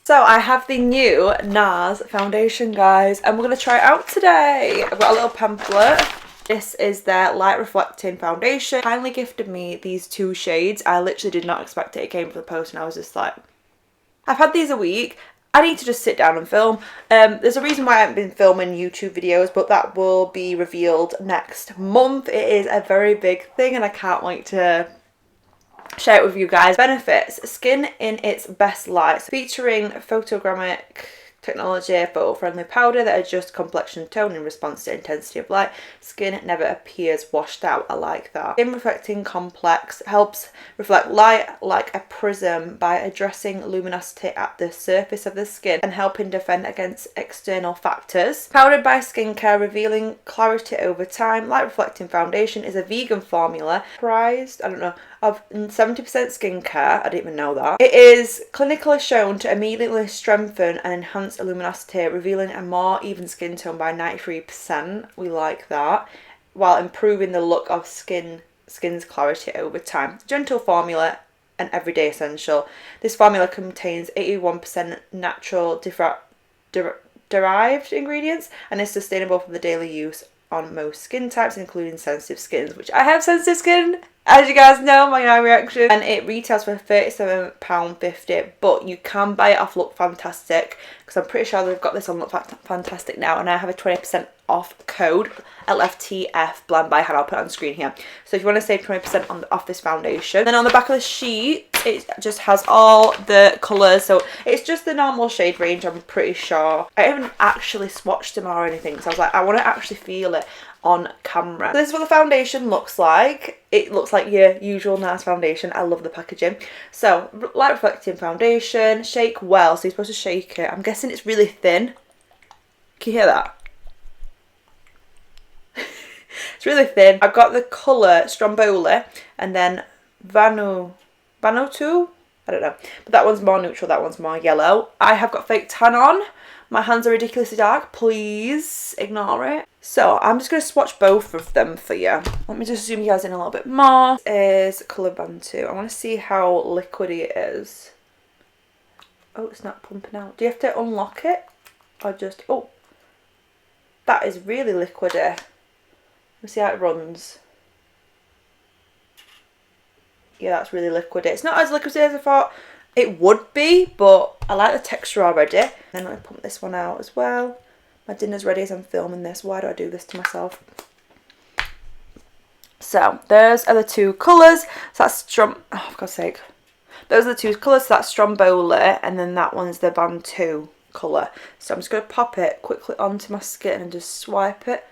So I have the new Nars foundation, guys, and we're going to try it out today. I've got a little pamphlet. This is their light reflecting foundation. Kindly gifted me these two shades. I literally did not expect it. It came for the post and I was just like, I've had these a week. I need to just sit down and film. There's a reason why I haven't been filming YouTube videos, but that will be revealed next month. It is a very big thing and I can't wait to share it with you guys. Benefits: skin in its best light, featuring photogrammic technology, photo-friendly powder that adjusts complexion tone in response to intensity of light. Skin never appears washed out. I like that. Skin reflecting complex helps reflect light like a prism by addressing luminosity at the surface of the skin and helping defend against external factors. Powered by skincare, revealing clarity over time. Light reflecting foundation is a vegan formula prized, of 70% skincare. I didn't even know that. It is clinically shown to immediately strengthen and enhance luminosity, revealing a more even skin tone by 93%. We like that. While improving the look of skin's clarity over time. Gentle formula, an everyday essential. This formula contains 81% natural derived ingredients and is sustainable for the daily use on most skin types, including sensitive skins, which I have sensitive skin, as you guys know, my eye reaction. And it retails for £37.50, but you can buy it off Look Fantastic, because I'm pretty sure they've got this on Look Fantastic now, and I have a 20% off code, LFTFBLENDBYHAN. I'll put it on screen here. So if you want to save 20% off this foundation. Then on the back of the sheet, it just has all the colours, so it's just the normal shade range, I'm pretty sure. I haven't actually swatched them or anything, so I was like, I want to actually feel it on camera. So this is what the foundation looks like. It looks like your usual Nars foundation. I love the packaging. So light reflecting foundation, shake well. So you're supposed to shake it. I'm guessing it's really thin. Can you hear that? It's really thin. I've got the colour Stromboli and then Vanuatu. I don't know, but that one's more neutral, that one's more yellow. I have got fake tan on. My hands are ridiculously dark. Please ignore it. So I'm just going to swatch both of them for you. Let me just zoom you guys in a little bit more. This is colour Vanuatu. I want to see how liquidy it is. Oh, it's not pumping out. Do you have to unlock it? Or just... Oh, that is really liquidy. Let's see how it runs. Yeah, that's really liquidy. It's not as liquidy as I thought it would be, but I like the texture already. And then let me pump this one out as well. My dinner's ready as I'm filming this. Why do I do this to myself? So those are the two colours. So that's oh, for God's sake. Those are the two colours. So that's Stromboli, and then that one's the Vanuatu colour. So I'm just going to pop it quickly onto my skin and just swipe it.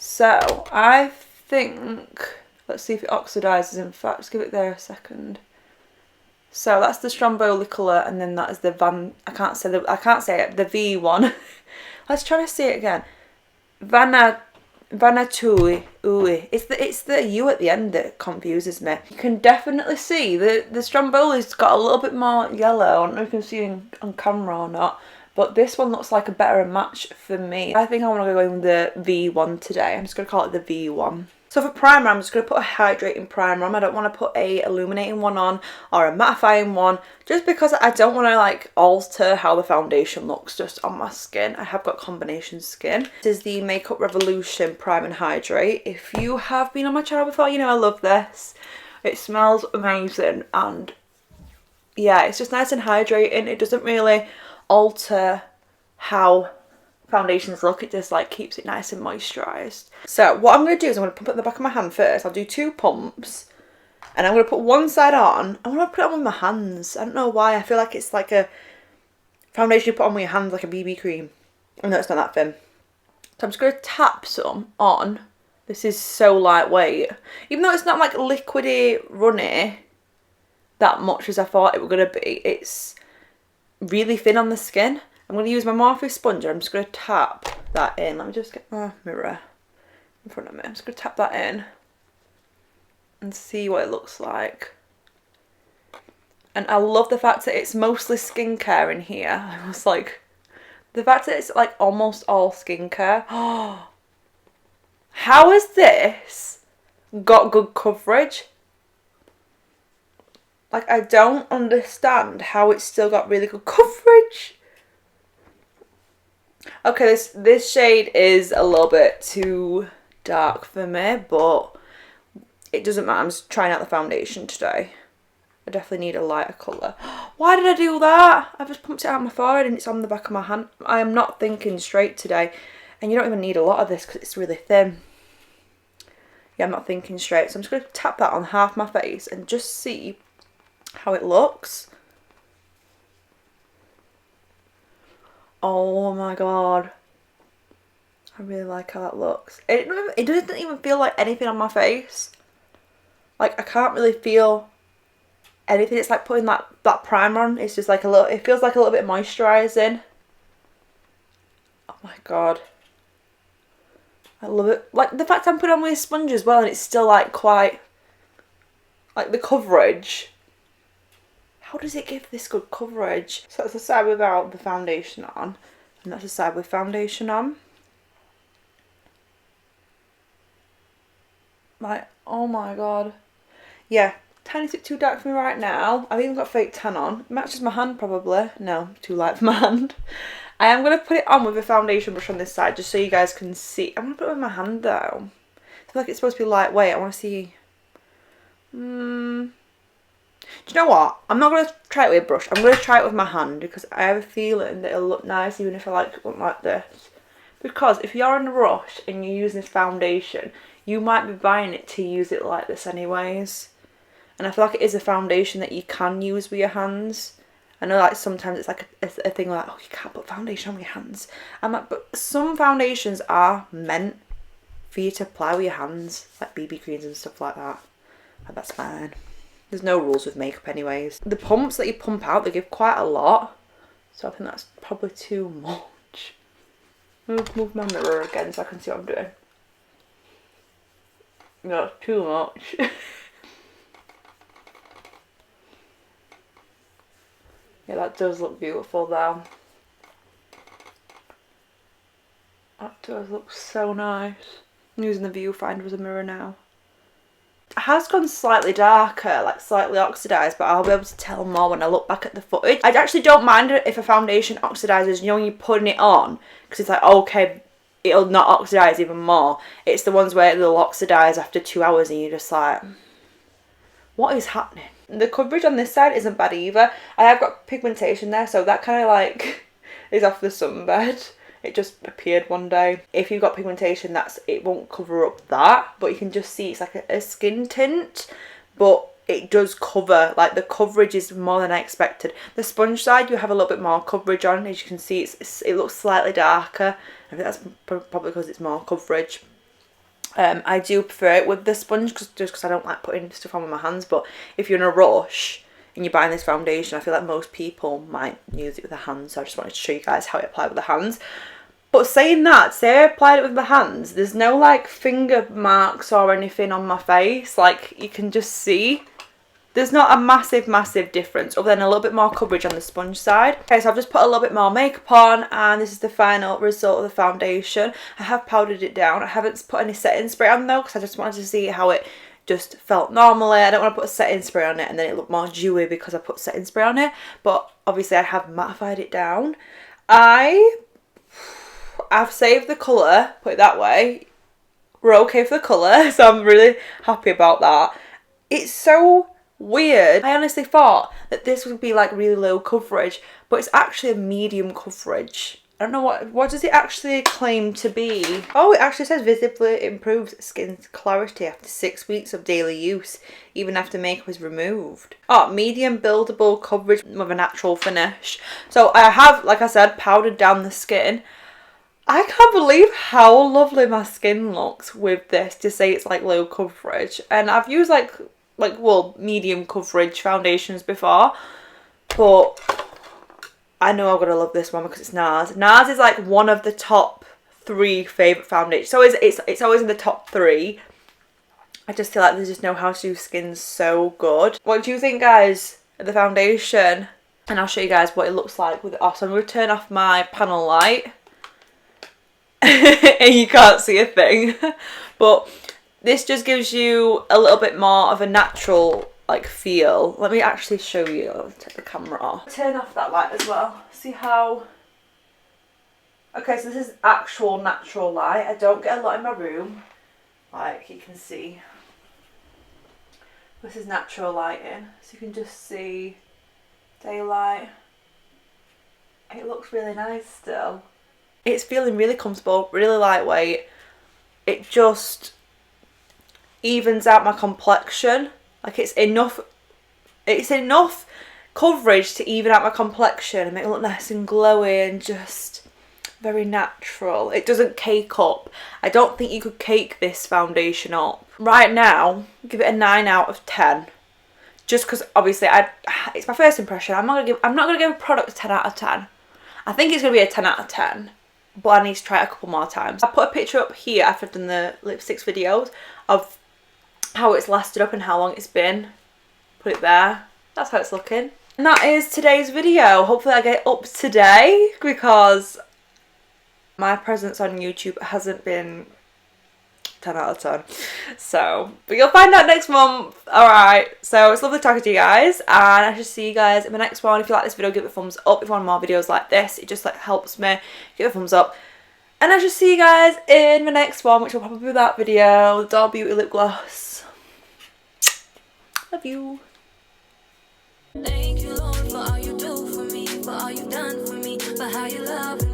So I think, let's see if it oxidises. In fact, just give it there a second. So that's the Stromboli colour, and then that is the I can't say it, the V one. Let's try to say it again. Vanuatu. It's the U at the end that confuses me. You can definitely see the Stromboli's got a little bit more yellow. I don't know if you can see on camera or not, but this one looks like a better match for me. I think I want to go in with the V1 today. I'm just going to call it the V1. So for primer, I'm just going to put a hydrating primer on. I don't want to put a illuminating one on or a mattifying one, just because I don't want to like alter how the foundation looks just on my skin. I have got combination skin. This is the Makeup Revolution Prime and Hydrate. If you have been on my channel before, you know I love this. It smells amazing, and yeah, it's just nice and hydrating. It doesn't really alter how foundations look, it just like keeps it nice and moisturised. So what I'm going to do is I'm going to pump it in the back of my hand first. I'll do 2 pumps and I'm going to put one side on. I want to put it on with my hands. I don't know why. I feel like it's like a foundation you put on with your hands, like a BB cream. I know it's not that thin. So I'm just going to tap some on. This is so lightweight. Even though it's not like liquidy runny that much as I thought it was going to be, it's really thin on the skin. I'm going to use my Morphe sponge. I'm just going to tap that in. Let me just get my mirror in front of me. I'm just going to tap that in and see what it looks like. And I love the fact that it's mostly skincare in here. I was like, the fact that it's like almost all skincare. Oh, how has this got good coverage? Like, I don't understand how it's still got really good coverage. Okay, this shade is a little bit too dark for me, but it doesn't matter. I'm just trying out the foundation today. I definitely need a lighter colour. Why did I do that? I just pumped it out my forehead and it's on the back of my hand. I am not thinking straight today. And you don't even need a lot of this because it's really thin. Yeah, I'm not thinking straight. So I'm just going to tap that on half my face and just see how it looks. Oh my god. I really like how that looks. It doesn't even feel like anything on my face. Like, I can't really feel anything. It's like putting that primer on. It's just like a little, it feels like a little bit moisturising. Oh my god. I love it. Like, the fact I'm putting on with a sponge as well and it's still like quite, like the coverage. How does it give this good coverage? So that's the side without the foundation on. And that's the side with foundation on. Like, oh my god. Yeah. Tiny bit too dark for me right now. I've even got fake tan on. Matches my hand probably. No, too light for my hand. I am going to put it on with a foundation brush on this side just so you guys can see. I'm going to put it with my hand though. I feel like it's supposed to be lightweight. I want to see. Do you know what? I'm not going to try it with a brush. I'm going to try it with my hand because I have a feeling that it'll look nice even if I look like this. Because if you're in a rush and you're using this foundation, you might be buying it to use it like this anyways. And I feel like it is a foundation that you can use with your hands. I know like sometimes it's like a thing like, oh, you can't put foundation on your hands. I'm like, but some foundations are meant for you to apply with your hands. Like BB creams and stuff like that. And that's fine. There's no rules with makeup anyways. The pumps that you pump out, they give quite a lot. So I think that's probably too much. Move my mirror again so I can see what I'm doing. No, too much. Yeah, that does look beautiful though. That does look so nice. I'm using the viewfinder as a mirror now. It has gone slightly darker, like slightly oxidised, but I'll be able to tell more when I look back at the footage. I actually don't mind it if a foundation oxidises, you know, when you're putting it on, because it's like, okay, it'll not oxidise even more. It's the ones where they'll oxidise after 2 hours and you're just like, what is happening? The coverage on this side isn't bad either. I have got pigmentation there, so that kind of like is off the sunbed. It just appeared one day. If you've got pigmentation, it won't cover up that, but you can just see it's like a skin tint, but it does cover, like the coverage is more than I expected. The sponge side, you have a little bit more coverage on. As you can see, it looks slightly darker. I think that's probably because it's more coverage. I do prefer it with the sponge just because I don't like putting stuff on with my hands, but if you're in a rush and you're buying this foundation, I feel like most people might use it with their hands, so I just wanted to show you guys how it applied with the hands. But saying that, say I applied it with my hands, there's no like finger marks or anything on my face, like you can just see. There's not a massive difference other than a little bit more coverage on the sponge side. Okay, so I've just put a little bit more makeup on and this is the final result of the foundation. I have powdered it down. I haven't put any setting spray on though because I just wanted to see how it just felt normally. I don't want to put a setting spray on it and then it looked more dewy because I put setting spray on it. But obviously I have mattified it down. I've saved the colour, put it that way. We're okay for the colour, so I'm really happy about that. It's so weird. I honestly thought that this would be like really low coverage, but it's actually a medium coverage. I don't know what does it actually claim to be. Oh, it actually says visibly improves skin's clarity after 6 weeks of daily use, even after makeup is removed. Oh, medium buildable coverage with a natural finish. So I have, like I said, powdered down the skin. I can't believe how lovely my skin looks with this, to say it's like low coverage. And I've used like medium coverage foundations before, but I know I'm gonna love this one because it's Nars. Nars is like one of the top 3 favourite foundations. So it's always in the top 3. I just feel like they just know how to do skin so good. What do you think, guys, of the foundation? And I'll show you guys what it looks like with it off. So I'm gonna turn off my panel light. And you can't see a thing. But this just gives you a little bit more of a natural like feel. Let me actually show you. I'll take the camera off. Turn off that light as well. See how... Okay, so this is actual natural light. I don't get a lot in my room, like you can see. This is natural lighting, so you can just see daylight. It looks really nice still. It's feeling really comfortable, really lightweight. It just evens out my complexion. Like it's enough coverage to even out my complexion and make it look nice and glowy and just very natural. It doesn't cake up. I don't think you could cake this foundation up. Right now, give it a 9 out of 10. Just because obviously it's my first impression. I'm not gonna give a product a 10 out of 10. I think it's gonna be a 10 out of 10. But I need to try it a couple more times. I put a picture up here after I've done the lipsticks videos of how it's lasted up and how long it's been. Put it there. That's how it's looking. And that is today's video. Hopefully I get it up today because my presence on YouTube hasn't been 10 out of 10. So, but you'll find out next month. Alright, so it's lovely talking to you guys, and I shall see you guys in the next one. If you like this video, give it a thumbs up. If you want more videos like this, it just like helps me. Give it a thumbs up. And I shall see you guys in the next one, which will probably be that video, the Doll Beauty lip gloss. Love you. Thank you, Lord, for all you do for me, for all you've done for me, for how you love me.